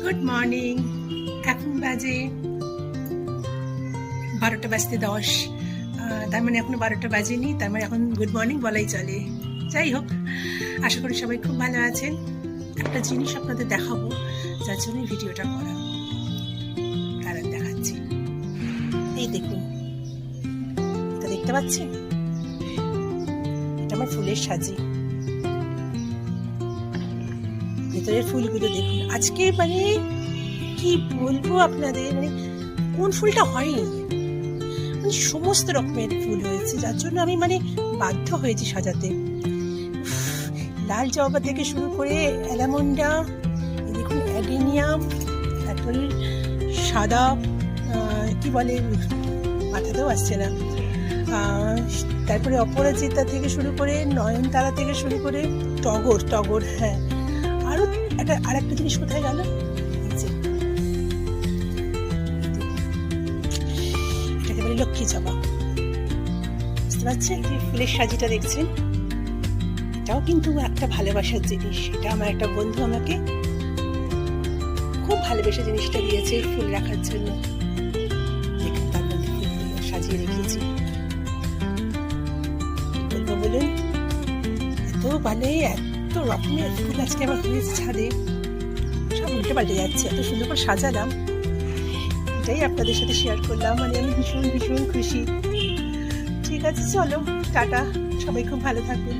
Good morning. এখন বাজে 12টা বাজতে 10। তার মানে এখনো 12টা বাজেনি, তার মানে এখন গুড মর্নিং বলাই চলে। যাই হোক, আশা করি সবাই খুব ভালো আছেন। একটা জিনিস আপনাদের দেখাবো, যার জন্য ভিডিওটা করা। কারণ দেখাচ্ছি, এই দেখুন, এটা দেখতে পাচ্ছেন? এটা আমার ফুলের সাজি। ভেতরের ফুলগুলো দেখুন। আজকে মানে কি বলবো আপনাদের, মানে কোন ফুলটা হয়নি, মানে সমস্ত রকমের ফুল হয়েছে, যার জন্য আমি মানে বাধ্য হয়েছি সাজাতে। লাল জবা থেকে শুরু করে অ্যালামন্ডা, দেখুন অ্যাডেনিয়াম, তারপরে সাদা কি বলে মাথাতেও আসছে না, তারপরে অপরাজিতা থেকে শুরু করে নয়নতারা থেকে শুরু করে টগর, হ্যাঁ, আরো আরেকটা জিনিস কোথায় গেল, এটাকে বলে লক্ষ্মী জবা। বুঝতে পারছেন যে ফুলের সাজিটা দেখছেন? এটাও কিন্তু একটা ভালোবাসার জিনিস। এটা আমার একটা বন্ধু আমাকে খুব ভালোবেসে জিনিসটা দিয়েছে ফুল রাখার জন্য। দেখুন, তার মধ্যে ফুলগুলো সাজিয়ে রেখেছি। বলবো বলুন, এত এত রকমের ফুল আজকে আমার হয়েছে ছাদে, সব উল্টে পাল্টে যাচ্ছে। এত সুন্দর করে সাজালাম, এটাই আপনাদের সাথে শেয়ার করলাম। মানে আমি ভীষণ খুশি। ঠিক আছে, চলো টাটা, সবাই খুব ভালো থাকুন।